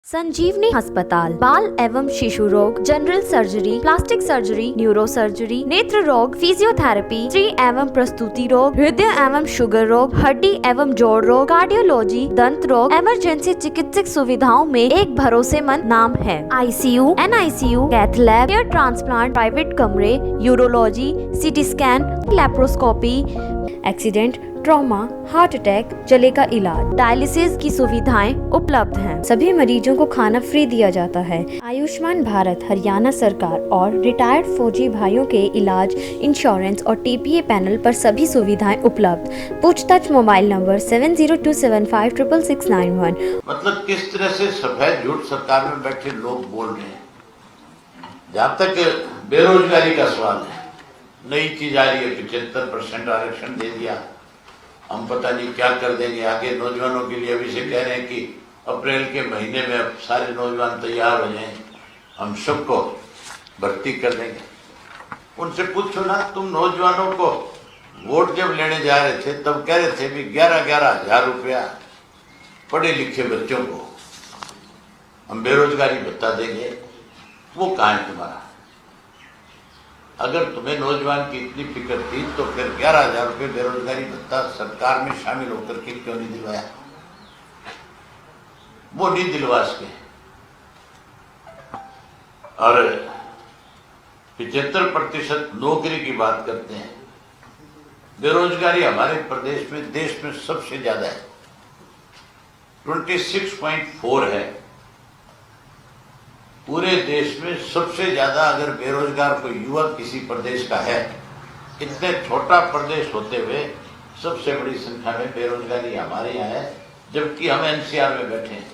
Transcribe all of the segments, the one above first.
संजीवनी अस्पताल बाल एवं शिशु रोग, general surgery, plastic surgery, neuro surgery, नेत्र रोग, फिजियोथेरेपी, स्त्री एवं प्रसूति रोग, हृदय एवं शुगर रोग, हड्डी एवं जोड़ रोग, कार्डियोलॉजी, दंत रोग, इमरजेंसी चिकित्सक सुविधाओं में एक भरोसेमंद नाम है। ICU, NICU, cath lab, hair transplant, private कमरे, urology, CT scan, laparoscopy, accident, trauma, heart attack, जले का इलाज, डायलिसिस की सुविधाएं उपलब्ध हैं। सभी मरीजों को खाना फ्री दिया जाता है। आयुष्मान भारत हरियाणा सरकार और रिटायर्ड फौजी भाइयों के इलाज, इंश्योरेंस और TPA पैनल पर सभी सुविधाएं उपलब्ध। पूछताछ मोबाइल नंबर 7027566691। मतलब किस तरह से सफेद झूठ सरकार में बैठे लोग बोल रहे हैं। जहां तक बेरोजगारी का सवाल है, नई चीज आ रही है, 75% आरक्षण दे दिया, हम पता नहीं क्या कर देंगे आगे नौजवानों के लिए। अभी से कह रहे हैं कि अप्रैल के महीने में अब सारे नौजवान तैयार हो जाएं, हम सबको भर्ती कर देंगे। उनसे पूछो ना, तुम नौजवानों को वोट जब लेने जा रहे थे तब कह रहे थे भी 11-11 हजार रुपया पढ़े लिखे बच्चों को हम बेरोजगारी भत्ता देंगे। वो कहाँ है तुम्हारा? अगर तुम्हें नौजवान की इतनी फिक्र थी तो फिर 11,000 रुपये बेरोजगारी भत्ता सरकार में शामिल होकर के क्यों नहीं दिलवाया? वो नहीं दिलवा सके। और 75% नौकरी की बात करते हैं। बेरोजगारी हमारे प्रदेश में, देश में सबसे ज्यादा है, 26.4 है। पूरे देश में सबसे ज्यादा अगर बेरोजगार कोई युवा किसी प्रदेश का है, इतने छोटा प्रदेश होते हुए सबसे बड़ी संख्या में बेरोजगारी हमारे यहाँ है। जबकि हम NCR में बैठे हैं,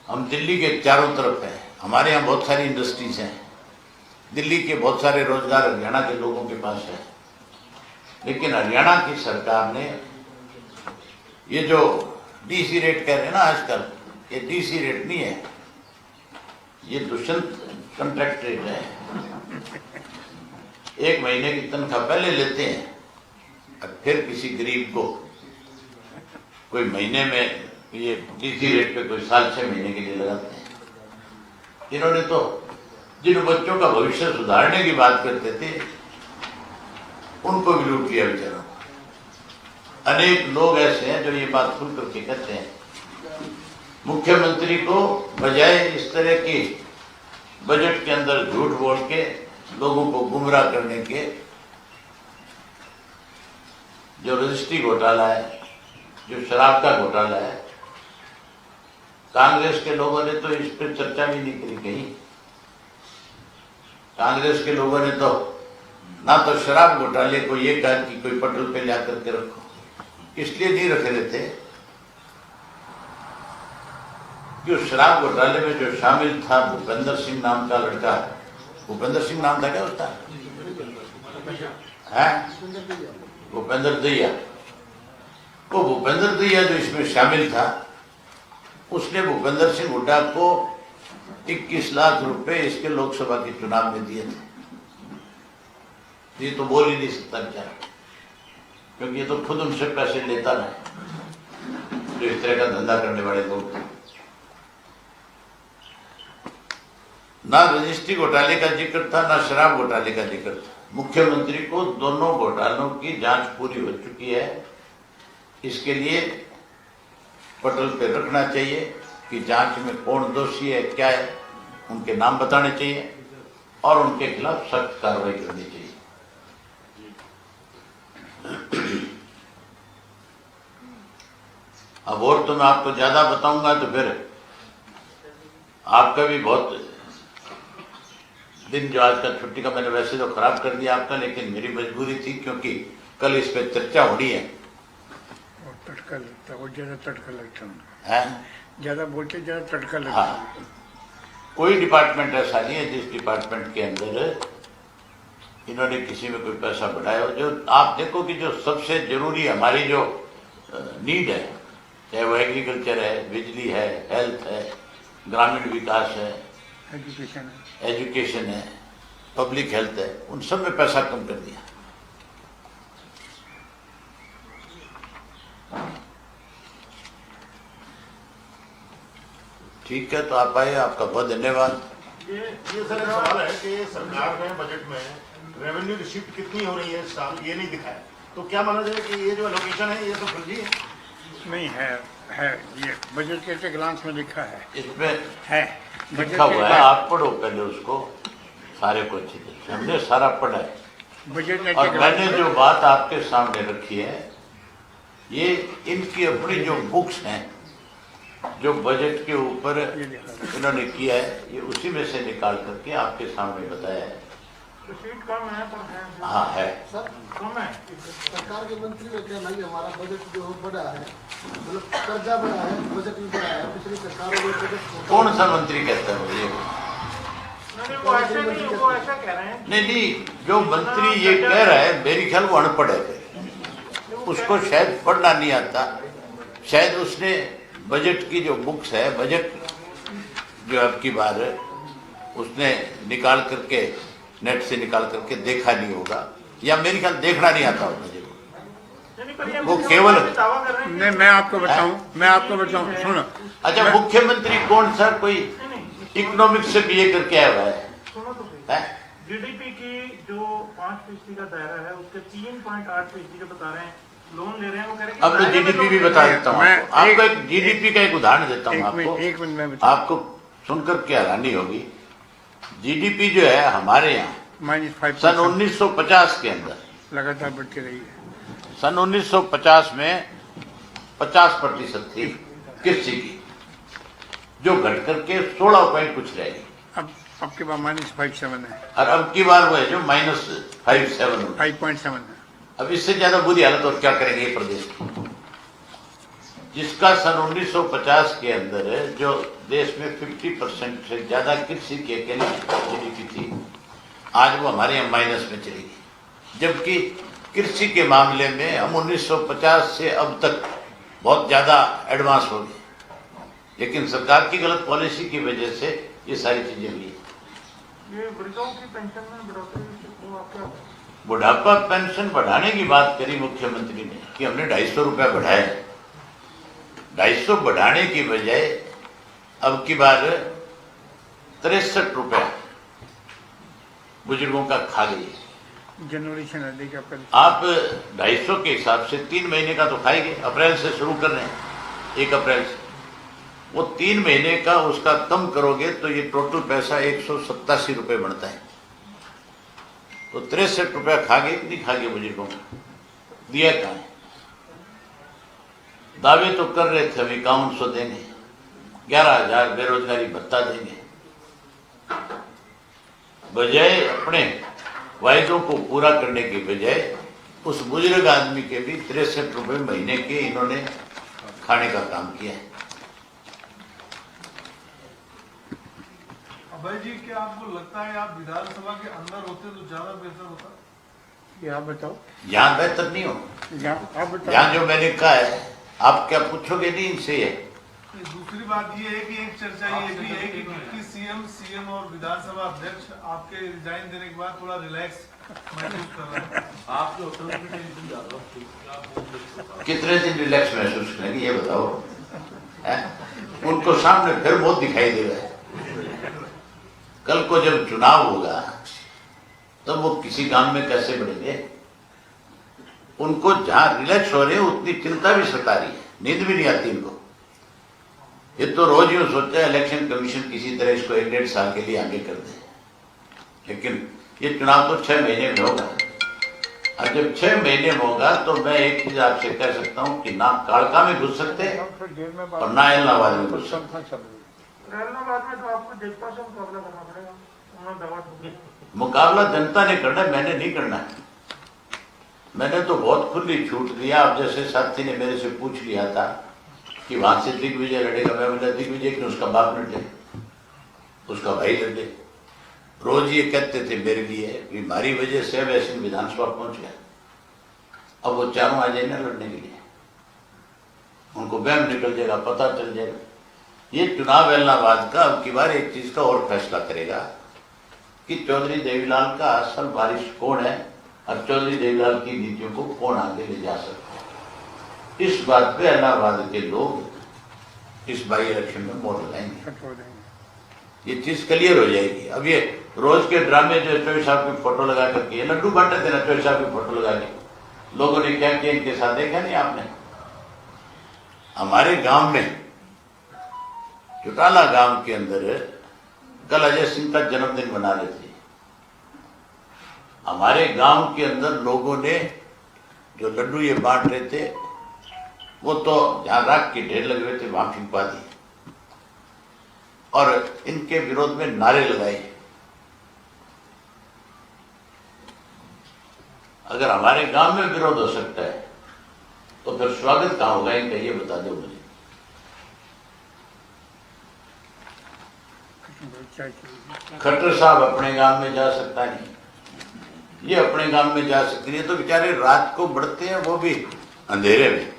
हम दिल्ली के चारों तरफ हैं, हमारे यहाँ बहुत सारी इंडस्ट्रीज हैं, दिल्ली के बहुत सारे रोजगार हरियाणा के लोगों के पास है। लेकिन हरियाणा की सरकार ने ये जो DC रेट कह रहे हैं ना आजकल, ये DC रेट नहीं है, ये दुष्यंत कॉन्ट्रैक्ट रेट है। 1 महीने की तनख्वाह पहले लेते हैं और फिर किसी गरीब को कोई महीने में ये DC रेट पे कोई साल 6 महीने के लिए लगाते हैं। इन्होंने तो जिन बच्चों का भविष्य सुधारने की बात करते थे उनको भी लूट लिया बेचारों। अनेक लोग ऐसे हैं जो ये बात खुल करके कहते हैं। मुख्यमंत्री को बजाय इस तरह की बजट के अंदर झूठ बोल के लोगों को गुमराह करने के, जो रजिस्ट्री घोटाला है, जो शराब का घोटाला है, कांग्रेस के लोगों ने तो इस पर चर्चा भी नहीं करी कहीं। कांग्रेस के लोगों ने तो ना तो शराब घोटाले को ये कहा कि कोई पटल पे ला करके रखो, इसलिए नहीं रख रहे थे कि उस शराब घोटाले में जो शामिल था भूपेंद्र सिंह नाम का लड़का, भूपेंद्र सिंह नाम था क्या उसका? है भूपेंद्र दहिया। वो भूपेंद्र दहिया जो इसमें शामिल था, उसने भूपेंद्र सिंह हुड्डा को 21 लाख रुपए इसके लोकसभा के चुनाव में दिए थे। ये तो बोल ही नहीं सकता बेचारा, क्योंकि ये तो खुद उनसे पैसे लेता नहीं, जो इस तरह का धंधा करने वाले लोग। ना रजिस्ट्री घोटाले का जिक्र था, ना शराब घोटाले का जिक्र था। मुख्यमंत्री को दोनों घोटालों की जांच पूरी हो चुकी है। इसके लिए पटल पे रखना चाहिए कि जांच में कौन दोषी है, क्या है, उनके नाम बताने चाहिए और उनके खिलाफ सख्त कार्रवाई करनी चाहिए। अब और तो मैं आपको ज्यादा बताऊंगा तो फिर आपका भी बहुत दिन, जो आज का छुट्टी का मैंने वैसे तो खराब कर दिया आपका, लेकिन मेरी मजबूरी थी क्योंकि कल इस पे चर्चा हो रही है। तड़का लगता है, ज्यादा तड़का लगता है, ज्यादा बोलते ज्यादा तड़का लगता है। हाँ, कोई डिपार्टमेंट ऐसा नहीं है जिस डिपार्टमेंट के अंदर इन्होंने किसी में कोई पैसा बढ़ाया हो। जो आप देखो कि जो सबसे जरूरी हमारी जो नीड है, चाहे वो एग्रीकल्चर है, बिजली है, हेल्थ है, ग्रामीण विकास है, एजुकेशन है, पब्लिक हेल्थ है, उन सब में पैसा कम कर दिया। ठीक है, तो आप आए, आपका बहुत धन्यवाद। ये सर एक सवाल है कि सरकार ने बजट में रेवेन्यू रिसिप्ट कितनी हो रही है इस साल, ये नहीं दिखाया, तो क्या माना जाए कि ये जो एलोकेशन है ये तो फर्जी है? नहीं है, ये बजट के ग्लांस में लिखा है, इसमें है लिखा हुआ है, आप पढ़ो पहले उसको, सारे को अच्छी तरह से। हमने सारा पढ़ा है बजट और मैंने जो बात आपके सामने रखी है, ये इनकी अपनी जो बुक्स हैं, जो बजट के ऊपर इन्होंने किया है, ये उसी में से निकाल करके आपके सामने बताया है। रिसीप्ट कम है पर है। हाँ है। सर कम है। सरकार के मंत्री का कहना है कि हमारा बजट जो बढ़ा है, मतलब कर्जा बढ़ा है, बजट भी बढ़ा है। पिछली सरकारों में बजट कौन सा मंत्री कहता है मुझे? नहीं वो ऐसे नहीं, वो ऐसा कह रहे हैं। नहीं, जो मंत्री ये कह रहा है, मेरी ख्याल वो अनपढ़ है, उसको शायद पढ़ना नहीं आता, शायद उसने बजट की जो बुक्स है, बजट जो आपकी बार है, उसने निकाल करके नेट से निकाल करके देखा नहीं होगा, या मेरी ख्याल देखना नहीं आता होगा मुझे। वो केवल नहीं, मैं आपको बताऊं, सुनो। अच्छा, मुख्यमंत्री कौन सा कोई इकोनॉमिक्स से बीए करके आया हुआ है? सुनो तो है? जीडीपी की जो 5% का दायरा है, उसके 3.8% जो बता रहे हैं लोन ले रहे हैं, वो कह रहे हैं। अब मैं जीडीपी भी बता देता हूँ आपको एक जीडीपी का एक उदाहरण देता हूँ आपको, एक मिनट में बताऊं। आपको सुनकर के हैरानी होगी। जीडीपी जो है हमारे यहाँ -5% सन 1950 के अंदर लगातार बढ़ती रही है। सन 1950 में 50% थी कृषि की, जो घट करके 16 पॉइंट कुछ रह गई। अब के बाद -5.7 है, और अब की बार वो है जो -5.7 हो। 5.7 है। अब इससे ज्यादा बुरी हालत और क्या करेंगे ये प्रदेश की, जिसका सन 1950 के अंदर जो देश में 50% से ज्यादा कृषि की अकेली जीडीपी थी, आज वो हमारे यहाँ माइनस में चली गई। जबकि कृषि के मामले में हम 1950 से अब तक बहुत ज्यादा एडवांस हो गए, लेकिन सरकार की गलत पॉलिसी की वजह से ये सारी चीजें हुई। ये वृद्धों की पेंशन में बढ़ोतरी, वो आपका बुढ़ापा पेंशन बढ़ाने की बात करी मुख्यमंत्री ने कि हमने 250 रुपया बढ़ाया। 250 बढ़ाने की बजाय अब की बार 63 रुपया बुजुर्गों का खा गई। जनवरी से न देगा पहले। आप 250 के हिसाब से 3 महीने का तो खाएंगे, अप्रैल से शुरू कर रहे हैं, 1 अप्रैल से। वो 3 महीने का उसका कम करोगे तो ये टोटल पैसा 187 रुपये बनता है। तो 63 रुपया खागे कि नहीं खागे बुजुर्गों को? दिया कहाँ है? दावे तो कर रहे थे हम 5100 देंगे, 11,000 बेरोजगारी भत्ता देंगे, बजाय अपने वायदों को पूरा करने की बजाय उस बुजुर्ग आदमी के भी 63 रुपये महीने के इन्होंने खाने का काम किया है। अभय जी, क्या आपको लगता है आप विधानसभा के अंदर होते तो ज्यादा बेहतर होता? ये आप बताओ। यहाँ बेहतर नहीं हो, आप बताओ। यहाँ जो मैंने कहा है आप क्या पूछोगे नहीं इनसे? है दूसरी बात ये है कि एक चर्चा ये भी है कि सीएम और विधानसभा अध्यक्ष आपके रिजाइन देने के बाद थोड़ा रिलैक्स महसूस कर रहे हैं। आपके होटल में टेंशन ज्यादा, कितने दिन रिलैक्स महसूस करेंगे ये बताओ? है? उनको सामने फिर बहुत दिखाई दे रहा है। कल को जब चुनाव होगा तो वो किसी काम में कैसे बढ़ेंगे? उनको जहां रिलैक्स हो रहे हैं उतनी चिंता भी सता रही है, नींद भी नहीं आती इनको। ये तो रोज यूं सोचते हैं इलेक्शन कमीशन किसी तरह इसको 1-1.5 साल के लिए आगे कर दे, लेकिन ये चुनाव तो 6 महीने में होगा। और जब 6 महीने में होगा तो मैं एक चीज आपसे कह सकता हूं कि ना कालका में घुस सकते हैं और ना इलाहाबाद में घुस सकते हैं। इलाहाबाद में तो आपको जनता से मुकाबला करना पड़ेगा, उन्होंने दावा ठोकी। मुकाबला जनता ने करना है, मैंने नहीं करना है। मैंने तो बहुत खुली छूट दिया। अब जैसे साथी ने मेरे से पूछ लिया था कि वहां से दिग्विजय लड़ेगा, मैं बोला दिग्विजय क्यों, उसका बाप लड़े, उसका भाई लड़े। रोज ये कहते थे मेरे लिए कि हमारी वजह से अब ऐसे विधानसभा पहुंच गया, अब वो चारों आ जाए ना लड़ने के लिए, उनको वहम निकल जाएगा, पता चल जाएगा। ये चुनाव इलाहाबाद का अब की बार एक चीज का और फैसला करेगा कि चौधरी देवीलाल का असल बारिश कौन है और चौधरी देवीलाल की नीतियों को कौन आगे ले जा सकता है। इस बात पे इलाहाबाद के लोग इस बाई इलेक्शन में मोहर लगाएंगे। कट हो देंगे। ये चीज क्लियर हो जाएगी। अब ये रोज के ड्रामे जो चौधरी साहब की फोटो लगा करके लड्डू बांटे थे ना, चौधरी साहब की फोटो लगा के लोगों ने क्या किया इनके साथ, देखा नहीं आपने? हमारे गांव में चौटाला गांव के अंदर कल अजय सिंह का जन्मदिन मना रहे थे। हमारे गांव के अंदर लोगों ने जो लड्डू ये बांट रहे थे वो तो जहां राख के ढेर लगे हुए थे वहां फिंकवा दिए और इनके विरोध में नारे लगाए। अगर हमारे गांव में विरोध हो सकता है तो फिर स्वागत कहां होगा इनका, ये बता दो मुझे। खट्टर साहब अपने गांव में जा सकता नहीं, ये अपने गांव में जा सकते नहीं, तो बेचारे रात को बढ़ते हैं, वो भी अंधेरे में,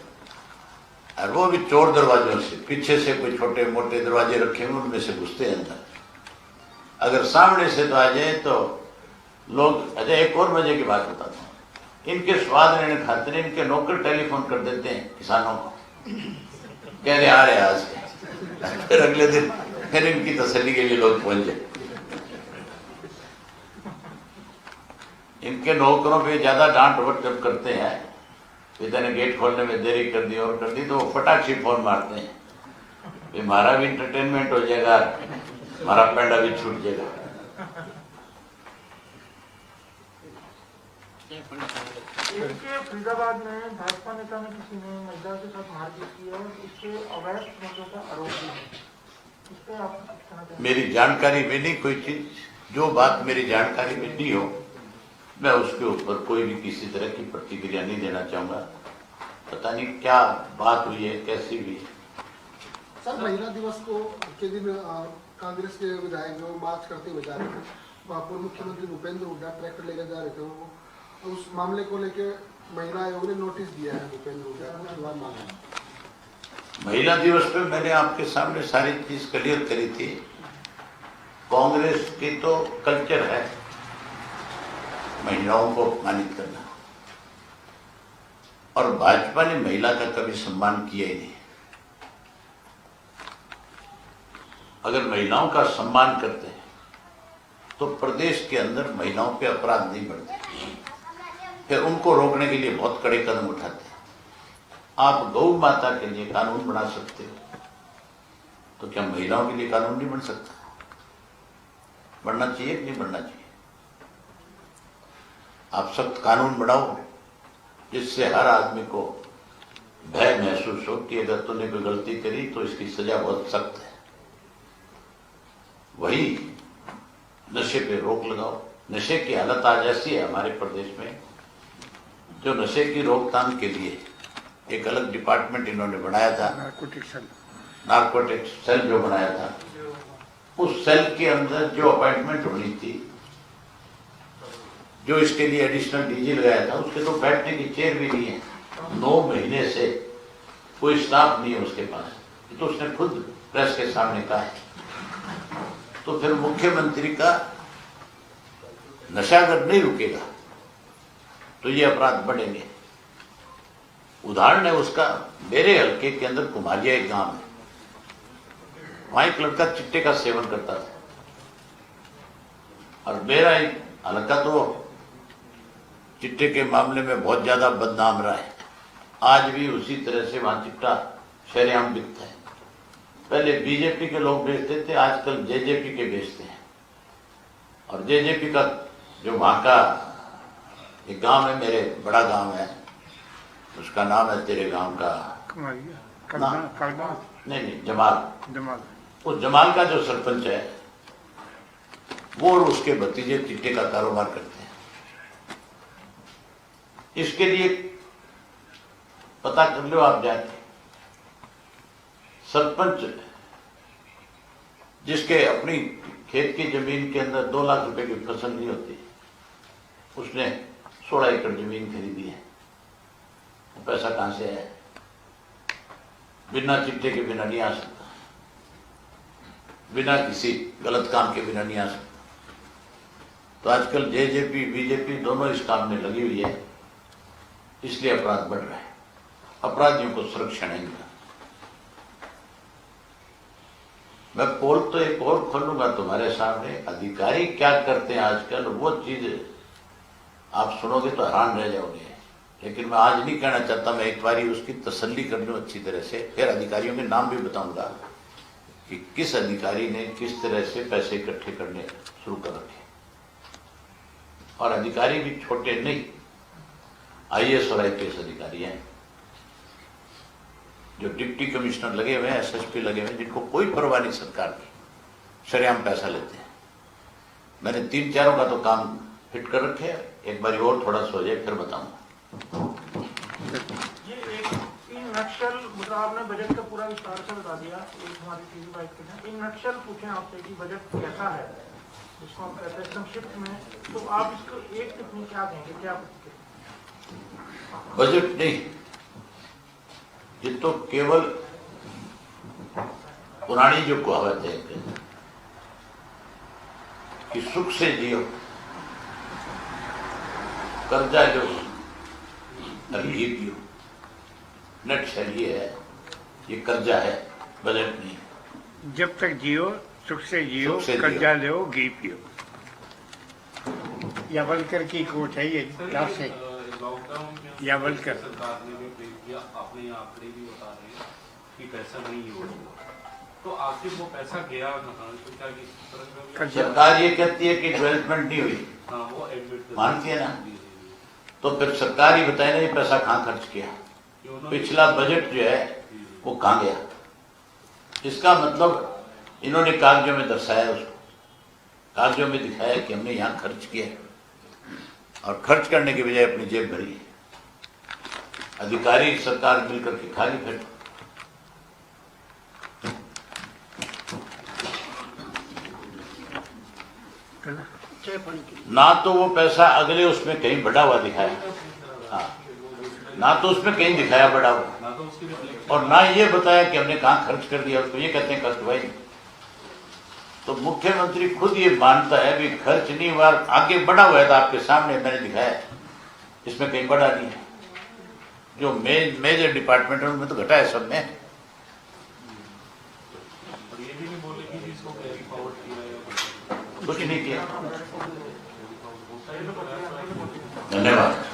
और वो भी चोर दरवाजों से, पीछे से कोई छोटे मोटे दरवाजे रखे हुए उनमें से घुसते हैं अंदर। अगर सामने से तो आ जाए तो लोग। अच्छा, एक और मजे की बात बताता हूँ, इनके स्वाद लेने खातिर इनके नौकर टेलीफोन कर देते हैं किसानों को, कह रहे आ रहे आज के, फिर अगले दिन फिर इनकी तसल्ली के लिए लोग पहुंच जाए। इनके नौकरों पे ज्यादा डांट वट जब करते हैं, इतने गेट खोलने में देरी कर दी और कर दी, तो वो फटाक से फोन मारते हैं, हमारा भी इंटरटेनमेंट हो जाएगा, हमारा पैंडा भी छूट जाएगा। फरीदाबाद में भाजपा नेता ने किसी ने महिला के साथ मारपीट की है, इससे अवैध संबंधों का आरोप भी है। इस पे आप कहना चाहते हैं? मेरी जानकारी में नहीं कोई चीज, जो बात मेरी जानकारी में नहीं हो मैं उसके ऊपर कोई भी किसी तरह की प्रतिक्रिया नहीं देना चाहूंगा। पता नहीं क्या बात हुई है, कैसी हुई है। सर, महिला दिवस को के दिन कांग्रेस के विधायक जो मार्च करते हुए जा रहे थे, वहाँ पर मुख्यमंत्री भूपेंद्र हुड्डा ट्रैक्टर लेकर जा रहे थे, वो उस मामले को लेकर महिला आयोग ने नोटिस दिया है भूपेंद्र हुड्डा को। महिला दिवस पे मैंने आपके सामने सारी चीज क्लियर करी थी। कांग्रेस की तो कल्चर है महिलाओं को अपमानित करना, और भाजपा ने महिला का कभी सम्मान किया ही नहीं। अगर महिलाओं का सम्मान करते हैं तो प्रदेश के अंदर महिलाओं पे अपराध नहीं बढ़ते, फिर उनको रोकने के लिए बहुत कड़े कदम उठाते हैं। आप गौ माता के लिए कानून बना सकते हो, तो क्या महिलाओं के लिए कानून नहीं बन सकता? बढ़ना चाहिए कि नहीं बढ़ना चाहिए? आप सख्त कानून बनाओ जिससे हर आदमी को भय महसूस हो कि अगर तूने कोई गलती करी तो इसकी सजा बहुत सख्त है। वही नशे पे रोक लगाओ। नशे की हालत आज ऐसी है हमारे प्रदेश में, जो नशे की रोकथाम के लिए एक अलग डिपार्टमेंट इन्होंने बनाया था, नारकोटिक्स सेल जो बनाया था, उस सेल के अंदर जो अपॉइंटमेंट होनी थी, जो इसके लिए एडिशनल डीजी लगाया था, उसके तो बैठने की चेयर भी नहीं है। 9 महीने से कोई स्टाफ नहीं है उसके पास, तो उसने खुद प्रेस के सामने कहा है। तो फिर मुख्यमंत्री का नशा अगर नहीं रुकेगा तो ये अपराध बढ़ेंगे। उदाहरण है उसका, मेरे हल्के के अंदर कुमारिया एक गांव है, वहां एक लड़का चिट्टे का सेवन करता था, और मेरा एक हल्का तो चिट्टे के मामले में बहुत ज्यादा बदनाम रहा है। आज भी उसी तरह से वहां चिट्टा शरेआम बिकता है। पहले बीजेपी के लोग बेचते थे, आजकल जेजेपी के बेचते हैं। और जेजेपी का जो वहां का एक गांव है, मेरे बड़ा गांव है, उसका नाम है तेरे गांव का नहीं जमाल। उस जमाल का जो सरपंच है वो और उसके भतीजे चिट्टे का कारोबार करते हैं। इसके लिए पता कर लो आप जाके, सरपंच जिसके अपनी खेत की जमीन के अंदर 2 लाख रुपए की फसल नहीं होती, उसने 16 एकड़ जमीन खरीदी है। वो पैसा कहां से है? बिना चिट्टे के बिना नहीं आ सकता, बिना किसी गलत काम के बिना नहीं आ सकता। तो आजकल जेजेपी बीजेपी दोनों इस काम में लगी हुई है, इसलिए अपराध बढ़ रहा है। अपराधियों को सुरक्षा नहीं मिला। मैं पोल तो एक और खोलूंगा तुम्हारे सामने, अधिकारी क्या करते हैं आजकल, वो चीज आप सुनोगे तो हैरान रह जाओगे। लेकिन मैं आज नहीं कहना चाहता, मैं एक बारी उसकी तसल्ली कर लूं अच्छी तरह से, फिर अधिकारियों के नाम भी बताऊंगा कि किस अधिकारी ने किस तरह से पैसे इकट्ठे करने शुरू कर रखे। और अधिकारी भी छोटे नहीं, IAS और IPS अधिकारी हैं, जो डिप्टी कमिश्नर लगे हुए हैं, SSP लगे हुए हैं, जिनको कोई परवाह नहीं सरकार की, शरेआम पैसा लेते हैं। मैंने 3-4 का तो काम फिट कर रखे हैं, एक बार और थोड़ा सा हो जाए फिर बताऊंगा। ये एक इन नक्शल, मतलब आपने बजट का पूरा विस्तार से बता दिया, एक हमारी टीवी बाइट के इन नक्शल पूछें आपसे कि बजट कैसा है, जिसको हम कहते हैं संक्षिप्त में, तो आप इसको एक टिप्पणी क्या देंगे, क्या बजट नहीं, ये तो केवल पुरानी जो कहावत है कि सुख से जियो, कर्जा जो घी पियो, नटशल ये है, ये कर्जा है, बजट नहीं। जब तक जियो सुख से जियो, सुख से कर्जा लो घी पियो। यावलकर की कोट है ये, लास्ट से यावलकर। सरकार ने भी ब्रेक किया, अपने आंकड़े भी बता रहे हैं कि पैसा नहीं हुआ, तो आखिर वो पैसा गया कहाँ? तो क्या इस तरह का सरकार ये कहती है कि डेवलपमेंट नहीं हुई, हाँ वो एडमिट मानती है ना, तो फिर सरकार ही बताए ना ये पैसा कहाँ खर्च किया, पिछला बजट जो है वो कहाँ गया। इसका मतलब इन्होंने कागजों में दर्शाया, उसको कागजों में दिखाया कि हमने यहाँ खर्च किया, और खर्च करने की बजाय अपनी जेब भरी। अधिकारी सरकार मिलकर के खाली फिर ना तो वो पैसा अगले उसमें कहीं बढ़ा हुआ दिखाया, हाँ, ना तो उसमें कहीं दिखाया बढ़ा हुआ, और ना ये बताया कि हमने कहाँ खर्च कर दिया, उसको ये कहते हैं कष्ट भाई। तो मुख्यमंत्री खुद ये मानता है भी खर्च नहीं हुआ, आगे बढ़ा हुआ था, आपके सामने मैंने दिखाया, इसमें कहीं बढ़ा नहीं है। जो मेजर डिपार्टमेंट है उनमें तो घटा है, सब में। कुछ नहीं किया। धन्यवाद।